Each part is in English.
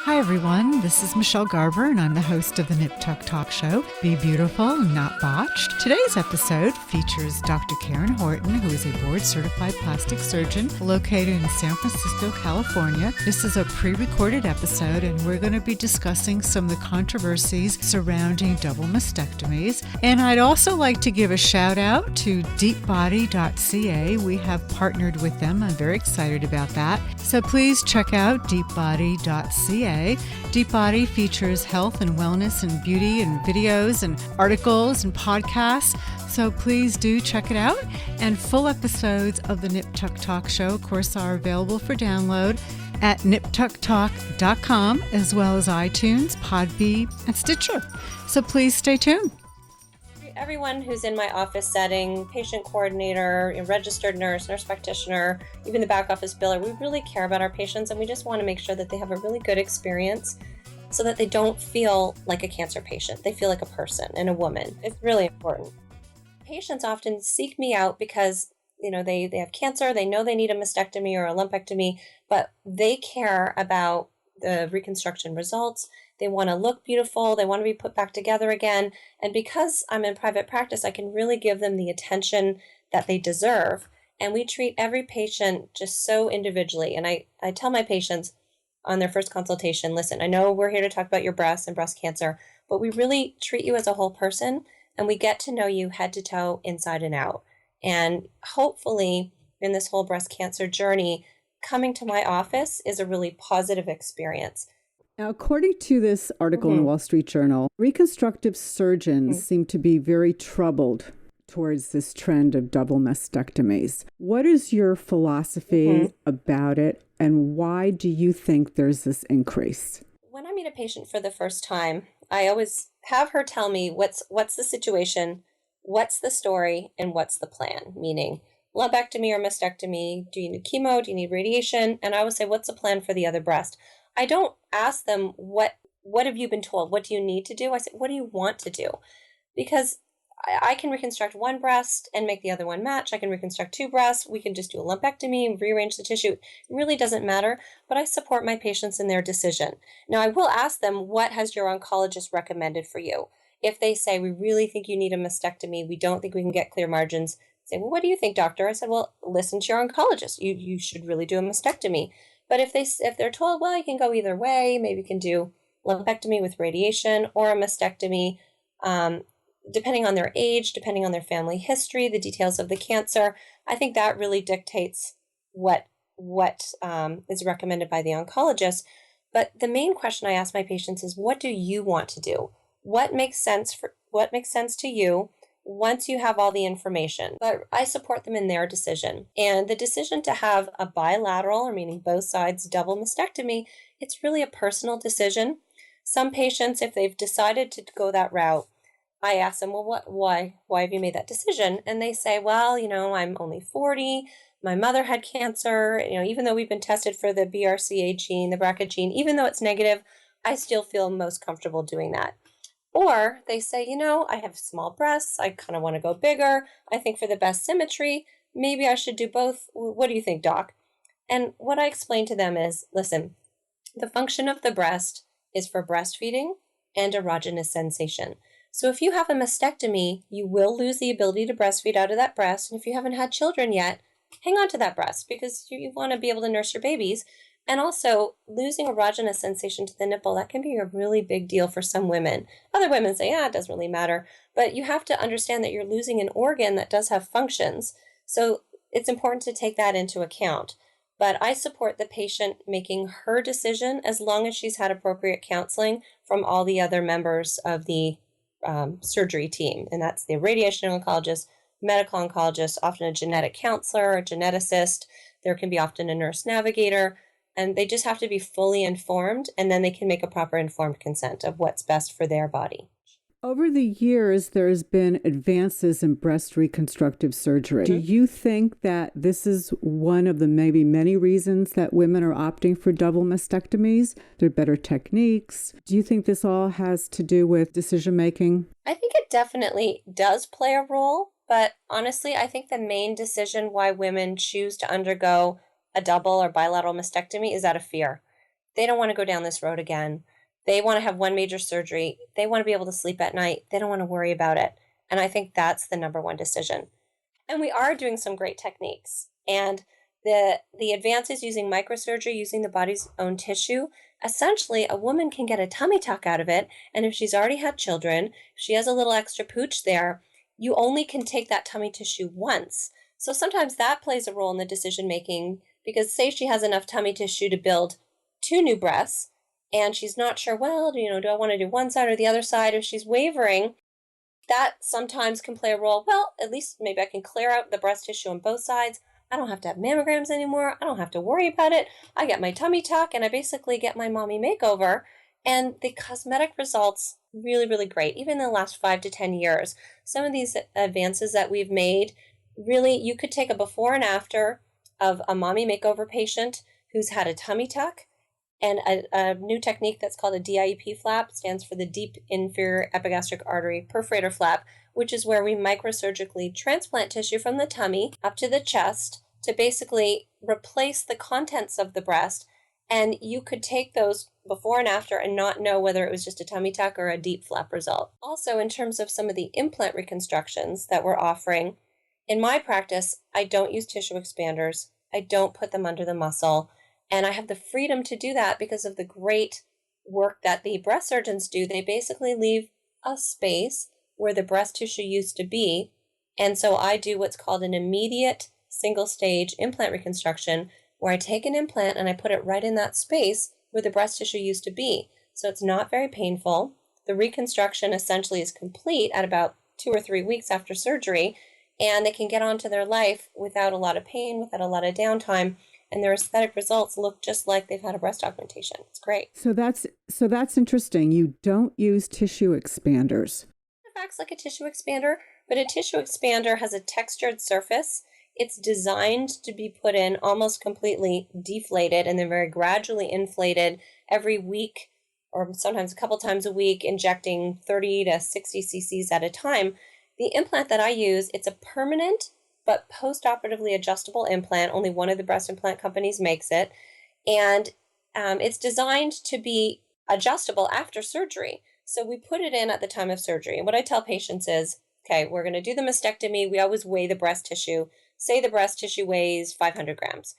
Hi everyone, this is Michele Garber and I'm the host of the Nip Tuck Talk Show, Be Beautiful, Not Botched. Today's episode features Dr. Karen Horton, who is a board-certified plastic surgeon located in San Francisco, California. This is a pre-recorded episode and we're going to be discussing some of the controversies surrounding double mastectomies. And I'd also like to give a shout out to Deepbody.ca. We have partnered with them. I'm very excited about that. So please check out Deepbody.ca. Deepbody features health and wellness and beauty and videos and articles and podcasts. So please do check it out. And full episodes of the Nip Tuck Talk Show, of course, are available for download at niptucktalk.com, as well as iTunes, Podbean, and Stitcher. So please stay tuned. Everyone who's in my office setting, patient coordinator, registered nurse, nurse practitioner, even the back office biller, we really care about our patients and we just want to make sure that they have a really good experience so that they don't feel like a cancer patient. They feel like a person and a woman. It's really important. Patients often seek me out because they have cancer, they know they need a mastectomy or a lumpectomy, but they care about the reconstruction results. They want to look beautiful. They want to be put back together again. And because I'm in private practice, I can really give them the attention that they deserve. And we treat every patient just so individually. And I tell my patients on their first consultation, listen, I know we're here to talk about your breast and breast cancer, but we really treat you as a whole person and we get to know you head to toe, inside and out. And hopefully in this whole breast cancer journey, coming to my office is a really positive experience. Now, according to this article in the Wall Street Journal, reconstructive surgeons seem to be very troubled towards this trend of double mastectomies. What is your philosophy about it, and why do you think there's this increase? When I meet a patient for the first time, I always have her tell me what's the situation, what's the story, and what's the plan, meaning lumpectomy or mastectomy, do you need chemo, do you need radiation? And I always say, what's the plan for the other breast? I don't ask them, what have you been told? What do you need to do? I say, what do you want to do? Because I can reconstruct one breast and make the other one match. I can reconstruct two breasts. We can just do a lumpectomy and rearrange the tissue. It really doesn't matter, but I support my patients in their decision. Now, I will ask them, what has your oncologist recommended for you? If they say, we really think you need a mastectomy, we don't think we can get clear margins, I say, well, what do you think, doctor? I said, well, listen to your oncologist. You should really do a mastectomy. But if they're told, well, you can go either way, maybe you can do lumpectomy with radiation or a mastectomy, depending on their age, depending on their family history, the details of the cancer, I think that really dictates what is recommended by the oncologist. But the main question I ask my patients is, what do you want to do? What makes sense to you once you have all the information? But I support them in their decision. And the decision to have a bilateral, or meaning both sides, double mastectomy, it's really a personal decision. Some patients, if they've decided to go that route, I ask them, well, why have you made that decision? And they say, well, I'm only 40. My mother had cancer. Even though we've been tested for the BRCA gene, the BRCA gene, even though it's negative, I still feel most comfortable doing that. Or they say, I have small breasts. I kind of want to go bigger. I think for the best symmetry, maybe I should do both. What do you think, doc? And what I explain to them is, listen, the function of the breast is for breastfeeding and erogenous sensation. So if you have a mastectomy, you will lose the ability to breastfeed out of that breast. And if you haven't had children yet, hang on to that breast because you want to be able to nurse your babies. And also, losing erogenous sensation to the nipple, that can be a really big deal for some women. Other women say, it doesn't really matter. But you have to understand that you're losing an organ that does have functions. So it's important to take that into account. But I support the patient making her decision as long as she's had appropriate counseling from all the other members of the surgery team. And that's the radiation oncologist, medical oncologist, often a genetic counselor, a geneticist. There can be often a nurse navigator. And they just have to be fully informed, and then they can make a proper informed consent of what's best for their body. Over the years, there's been advances in breast reconstructive surgery. Do you think that this is one of the maybe many reasons that women are opting for double mastectomies? There are better techniques. Do you think this all has to do with decision-making? I think it definitely does play a role, but honestly, I think the main decision why women choose to undergo a double or bilateral mastectomy is out of fear. They don't want to go down this road again. They want to have one major surgery. They want to be able to sleep at night. They don't want to worry about it. And I think that's the number one decision. And we are doing some great techniques. And the advances using microsurgery, using the body's own tissue, essentially a woman can get a tummy tuck out of it. And if she's already had children, if she has a little extra pooch there, you only can take that tummy tissue once. So sometimes that plays a role in the decision making, because say she has enough tummy tissue to build 2 new breasts and she's not sure, well, do I want to do one side or the other side? If she's wavering, that sometimes can play a role. Well, at least maybe I can clear out the breast tissue on both sides. I don't have to have mammograms anymore. I don't have to worry about it. I get my tummy tuck and I basically get my mommy makeover. And the cosmetic results, really, really great. Even in the last 5 to 10 years, some of these advances that we've made, really, you could take a before and after of a mommy makeover patient who's had a tummy tuck, and a new technique that's called a DIEP flap, stands for the Deep Inferior Epigastric Artery Perforator Flap, which is where we microsurgically transplant tissue from the tummy up to the chest to basically replace the contents of the breast. And you could take those before and after and not know whether it was just a tummy tuck or a deep flap result. Also, in terms of some of the implant reconstructions that we're offering, in my practice, I don't use tissue expanders. I don't put them under the muscle. And I have the freedom to do that because of the great work that the breast surgeons do. They basically leave a space where the breast tissue used to be. And so I do what's called an immediate single stage implant reconstruction, where I take an implant and I put it right in that space where the breast tissue used to be. So it's not very painful. The reconstruction essentially is complete at about 2 or 3 weeks after surgery, and they can get on to their life without a lot of pain, without a lot of downtime. And their aesthetic results look just like they've had a breast augmentation. It's great. So that's interesting. You don't use tissue expanders. It acts like a tissue expander, but a tissue expander has a textured surface. It's designed to be put in almost completely deflated and then very gradually inflated every week, or sometimes a couple times a week, injecting 30 to 60 cc's at a time. The implant that I use, it's a permanent but post-operatively adjustable implant. Only one of the breast implant companies makes it. And it's designed to be adjustable after surgery. So we put it in at the time of surgery. And what I tell patients is, okay, we're going to do the mastectomy. We always weigh the breast tissue. Say the breast tissue weighs 500 grams.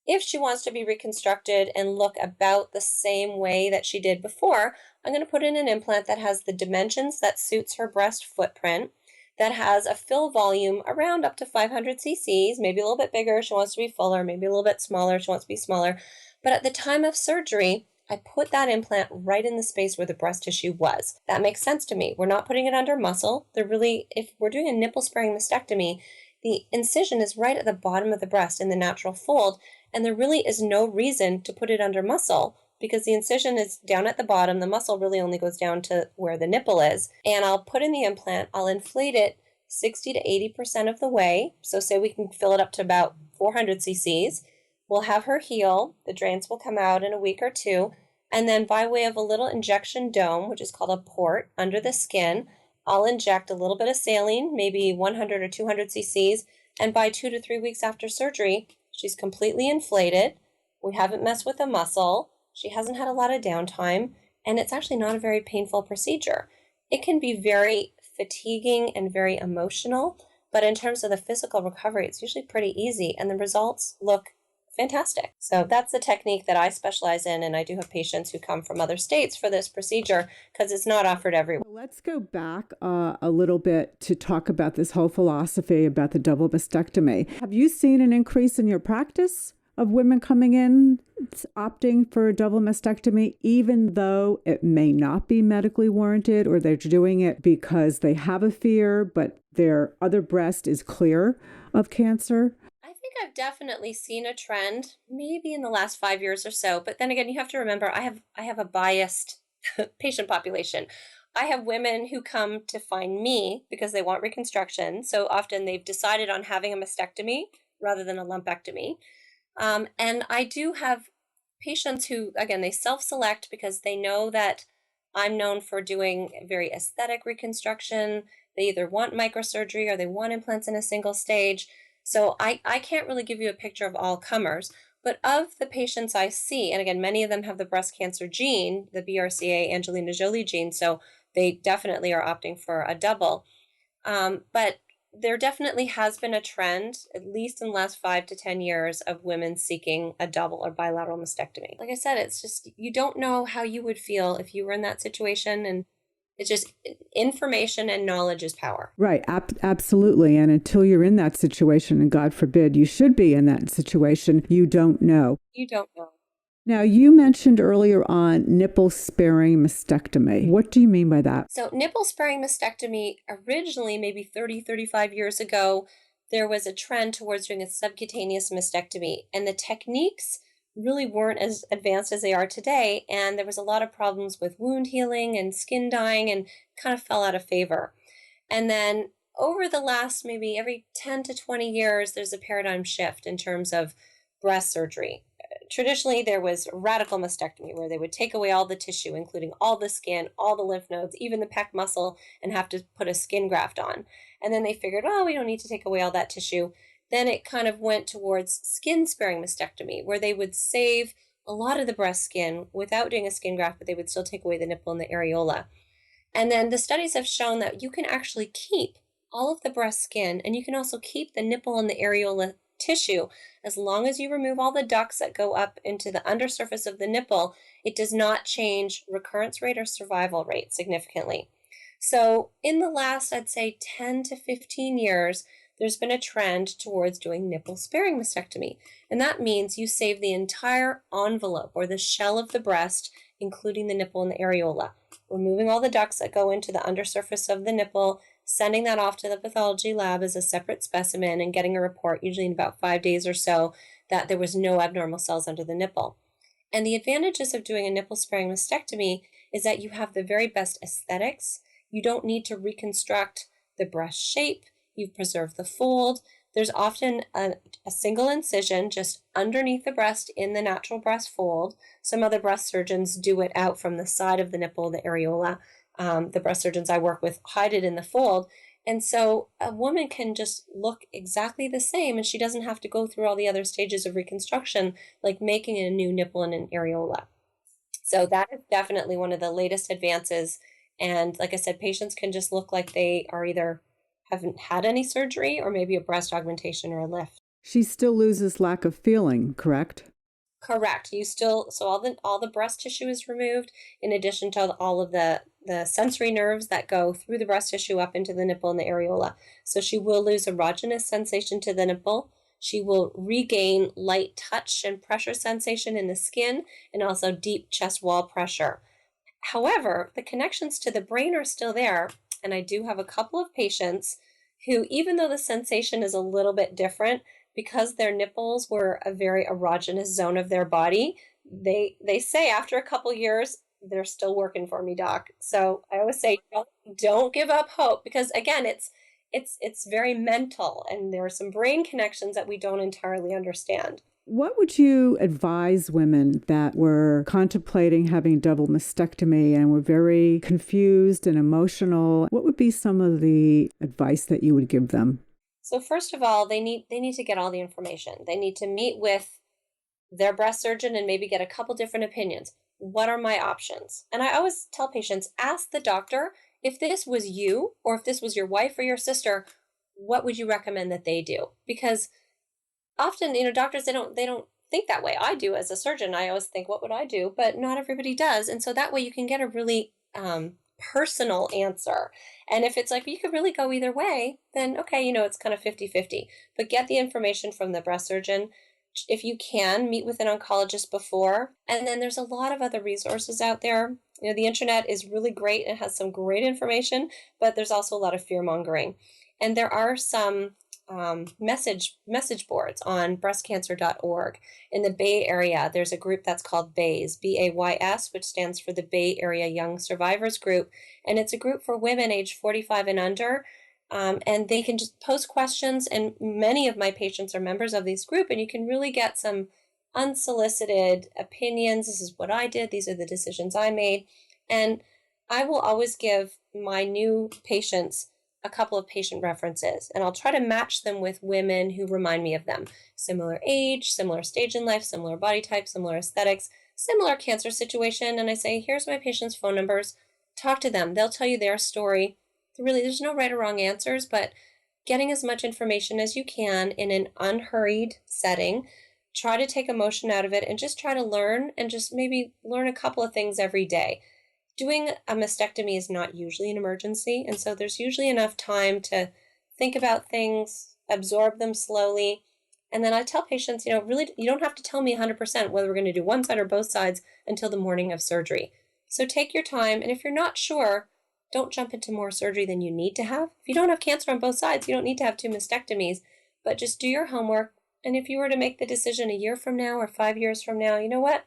If she wants to be reconstructed and look about the same way that she did before, I'm going to put in an implant that has the dimensions that suits her breast footprint, that has a fill volume around up to 500 cc's, maybe a little bit bigger. She wants to be fuller, maybe a little bit smaller. She wants to be smaller. But at the time of surgery, I put that implant right in the space where the breast tissue was. That makes sense to me. We're not putting it under muscle. If we're doing a nipple sparing mastectomy, the incision is right at the bottom of the breast in the natural fold, and there really is no reason to put it under muscle, because the incision is down at the bottom. The muscle really only goes down to where the nipple is. And I'll put in the implant, I'll inflate it 60 to 80% of the way. So say we can fill it up to about 400 cc's. We'll have her heal. The drains will come out in a week or two. And then by way of a little injection dome, which is called a port under the skin, I'll inject a little bit of saline, maybe 100 or 200 cc's. And by 2 to 3 weeks after surgery, she's completely inflated. We haven't messed with the muscle. She hasn't had a lot of downtime, and it's actually not a very painful procedure. It can be very fatiguing and very emotional, but in terms of the physical recovery, it's usually pretty easy, and the results look fantastic. So that's the technique that I specialize in, and I do have patients who come from other states for this procedure because it's not offered everywhere. Well, let's go back a little bit to talk about this whole philosophy about the double mastectomy. Have you seen an increase in your practice of women coming in opting for a double mastectomy, even though it may not be medically warranted, or they're doing it because they have a fear, but their other breast is clear of cancer? I think I've definitely seen a trend, maybe in the last 5 years or so. But then again, you have to remember, I have a biased patient population. I have women who come to find me because they want reconstruction. So often they've decided on having a mastectomy rather than a lumpectomy. And I do have patients who, again, they self-select because they know that I'm known for doing very aesthetic reconstruction. They either want microsurgery or they want implants in a single stage. So I can't really give you a picture of all comers. But of the patients I see, and again, many of them have the breast cancer gene, the BRCA Angelina Jolie gene, so they definitely are opting for a double. But there definitely has been a trend, at least in the last 5 to 10 years, of women seeking a double or bilateral mastectomy. Like I said, it's just, you don't know how you would feel if you were in that situation. And it's just information and knowledge is power. Right. Absolutely. And until you're in that situation, and God forbid you should be in that situation, you don't know. You don't know. Now, you mentioned earlier on nipple-sparing mastectomy. What do you mean by that? So nipple-sparing mastectomy, originally, maybe 30, 35 years ago, there was a trend towards doing a subcutaneous mastectomy. And the techniques really weren't as advanced as they are today. And there was a lot of problems with wound healing and skin dying, and kind of fell out of favor. And then over the last maybe every 10 to 20 years, there's a paradigm shift in terms of breast surgery. Traditionally, there was radical mastectomy, where they would take away all the tissue, including all the skin, all the lymph nodes, even the pec muscle, and have to put a skin graft on. And then they figured, oh, we don't need to take away all that tissue. Then it kind of went towards skin-sparing mastectomy, where they would save a lot of the breast skin without doing a skin graft, but they would still take away the nipple and the areola. And then the studies have shown that you can actually keep all of the breast skin, and you can also keep the nipple and the areola tissue as long as you remove all the ducts that go up into the undersurface of the nipple. It does not change recurrence rate or survival rate significantly. So in the last, I'd say 10 to 15 years, there's been a trend towards doing nipple-sparing mastectomy. And that means you save the entire envelope or the shell of the breast, including the nipple and the areola, removing all the ducts that go into the undersurface of the nipple, sending that off to the pathology lab as a separate specimen, and getting a report, usually in about 5 days or so, that there was no abnormal cells under the nipple. And the advantages of doing a nipple-sparing mastectomy is that you have the very best aesthetics. You don't need to reconstruct the breast shape. You've preserved the fold. There's often a single incision just underneath the breast in the natural breast fold. Some other breast surgeons do it out from the side of the nipple, the areola. The breast surgeons I work with hide it in the fold. And so a woman can just look exactly the same, and she doesn't have to go through all the other stages of reconstruction, like making a new nipple and an areola. So that is definitely one of the latest advances. And like I said, patients can just look like they are either haven't had any surgery or maybe a breast augmentation or a lift. She still loses lack of feeling, correct? Correct. You still, so all the breast tissue is removed, in addition to all of the sensory nerves that go through the breast tissue up into the nipple and the areola. So she will lose erogenous sensation to the nipple. She will regain light touch and pressure sensation in the skin, and also deep chest wall pressure. However, the connections to the brain are still there. And I do have a couple of patients who, even though the sensation is a little bit different, because their nipples were a very erogenous zone of their body, they say after a couple years, they're still working for me, doc. So I always say, don't give up hope, because again, it's very mental, and there are some brain connections that we don't entirely understand. What would you advise women that were contemplating having double mastectomy and were very confused and emotional? What would be some of the advice that you would give them? So first of all, they need to get all the information. They need to meet with their breast surgeon and maybe get a couple different opinions. What are my options? And I always tell patients, ask the doctor, if this was you or if this was your wife or your sister, what would you recommend that they do? Because often, doctors, they don't think that way. I do as a surgeon. I always think, what would I do? But not everybody does. And so that way you can get a really personal answer. And if it's like, you could really go either way, then okay, it's kind of 50-50. But get the information from the breast surgeon. If you can, meet with an oncologist before. And then there's a lot of other resources out there. The internet is really great and has some great information, but there's also a lot of fear mongering. And there are some message boards on breastcancer.org. In the Bay Area, there's a group that's called BAYS, BAYS, which stands for the Bay Area Young Survivors Group. And it's a group for women aged 45 and under. And they can just post questions, and many of my patients are members of this group, and you can really get some unsolicited opinions. This is what I did. These are the decisions I made. And I will always give my new patients a couple of patient references, and I'll try to match them with women who remind me of them. Similar age, similar stage in life, similar body type, similar aesthetics, similar cancer situation. And I say, here's my patient's phone numbers. Talk to them. They'll tell you their story. Really, there's no right or wrong answers, but getting as much information as you can in an unhurried setting. Try to take emotion out of it and just try to learn, and just maybe learn a couple of things every day. Doing a mastectomy is not usually an emergency, and so there's usually enough time to think about things, absorb them slowly. And then I tell patients, really, you don't have to tell me 100% whether we're going to do one side or both sides until the morning of surgery. So take your time, and if you're not sure, don't jump into more surgery than you need to have. If you don't have cancer on both sides, you don't need to have 2 mastectomies, but just do your homework. And if you were to make the decision a year from now or 5 years from now, you know what?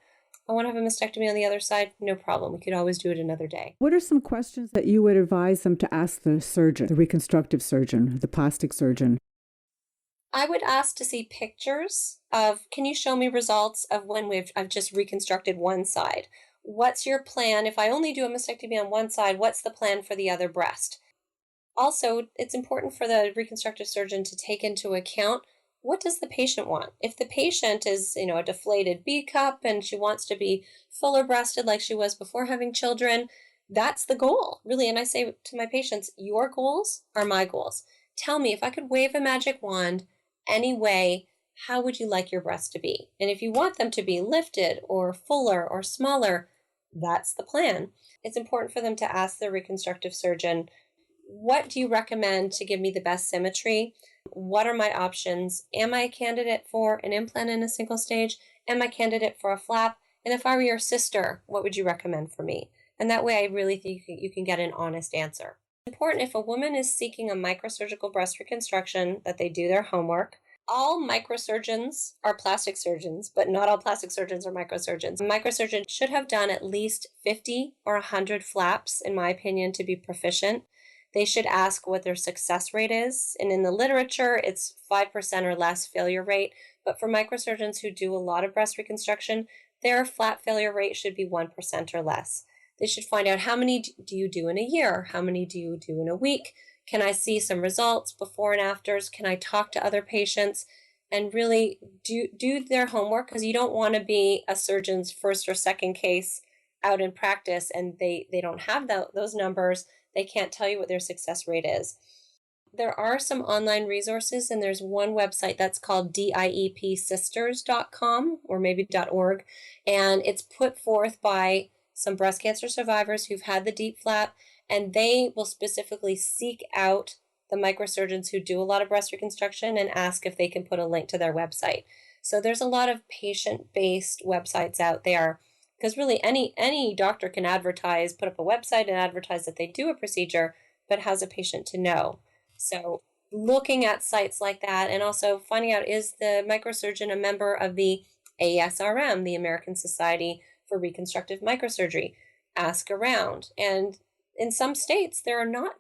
I want to have a mastectomy on the other side, no problem. We could always do it another day. What are some questions that you would advise them to ask the surgeon, the reconstructive surgeon, the plastic surgeon? I would ask to see pictures of, can you show me results of when I've just reconstructed one side? What's your plan? If I only do a mastectomy on one side, what's the plan for the other breast? Also, it's important for the reconstructive surgeon to take into account, what does the patient want? If the patient is, a deflated B cup and she wants to be fuller breasted like she was before having children, that's the goal, really. And I say to my patients, your goals are my goals. Tell me, if I could wave a magic wand any way, how would you like your breasts to be? And if you want them to be lifted or fuller or smaller, that's the plan. It's important for them to ask their reconstructive surgeon, what do you recommend to give me the best symmetry? What are my options? Am I a candidate for an implant in a single stage? Am I a candidate for a flap? And if I were your sister, what would you recommend for me? And that way I really think you can get an honest answer. It's important, if a woman is seeking a microsurgical breast reconstruction, that they do their homework. All microsurgeons are plastic surgeons, but not all plastic surgeons are microsurgeons. A microsurgeon should have done at least 50 or 100 flaps, in my opinion, to be proficient. They should ask what their success rate is. And in the literature, it's 5% or less failure rate. But for microsurgeons who do a lot of breast reconstruction, their flap failure rate should be 1% or less. They should find out, how many do you do in a year? How many do you do in a week? Can I see some results before and afters? Can I talk to other patients? And really do their homework, because you don't want to be a surgeon's first or second case out in practice and they don't have those numbers. They can't tell you what their success rate is. There are some online resources, and there's one website that's called diepsisters.com or maybe .org, and it's put forth by some breast cancer survivors who've had the DIEP flap, and they will specifically seek out the microsurgeons who do a lot of breast reconstruction and ask if they can put a link to their website. So there's a lot of patient-based websites out there, because really any doctor can advertise, put up a website and advertise that they do a procedure, but how's a patient to know? So looking at sites like that, and also finding out, is the microsurgeon a member of the ASRM, the American Society for Reconstructive Microsurgery? Ask around. And in some states, there are not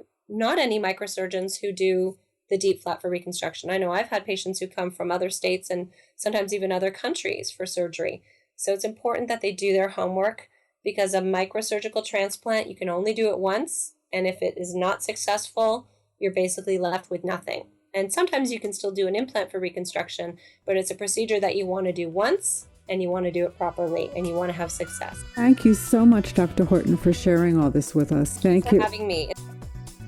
any microsurgeons who do the DIEP flap for reconstruction. I know I've had patients who come from other states and sometimes even other countries for surgery. So it's important that they do their homework, because a microsurgical transplant, you can only do it once. And if it is not successful, you're basically left with nothing. And sometimes you can still do an implant for reconstruction, but it's a procedure that you want to do once, and you want to do it properly, and you want to have success. Thank you so much, Dr. Horton, for sharing all this with us. Thank you for having me.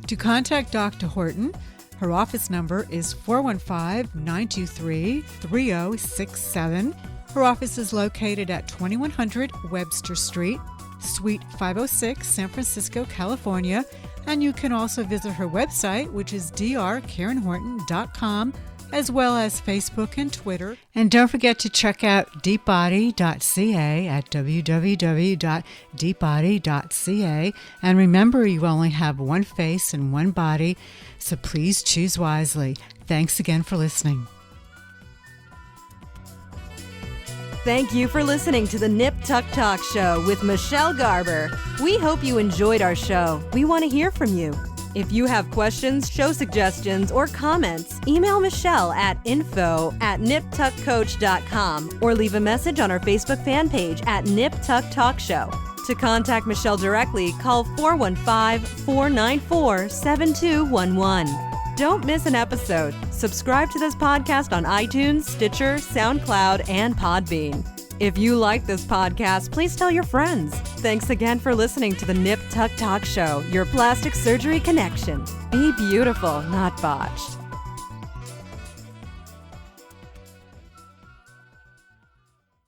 To contact Dr. Horton, her office number is 415-923-3067. Her office is located at 2100 Webster Street, Suite 506, San Francisco, California. And you can also visit her website, which is drkarenhorton.com, as well as Facebook and Twitter. And don't forget to check out Deepbody.ca at www.deepbody.ca. And remember, you only have one face and one body, so please choose wisely. Thanks again for listening. Thank you for listening to the Nip Tuck Talk Show with Michele Garber. We hope you enjoyed our show. We want to hear from you. If you have questions, show suggestions, or comments, email Michele at info@niptuckcoach.com or leave a message on our Facebook fan page at Nip Tuck Talk Show. To contact Michele directly, call 415-494-7211. Don't miss an episode. Subscribe to this podcast on iTunes, Stitcher, SoundCloud, and Podbean. If you like this podcast, please tell your friends. Thanks again for listening to the Nip Tuck Talk Show, your plastic surgery connection. Be beautiful, not botched.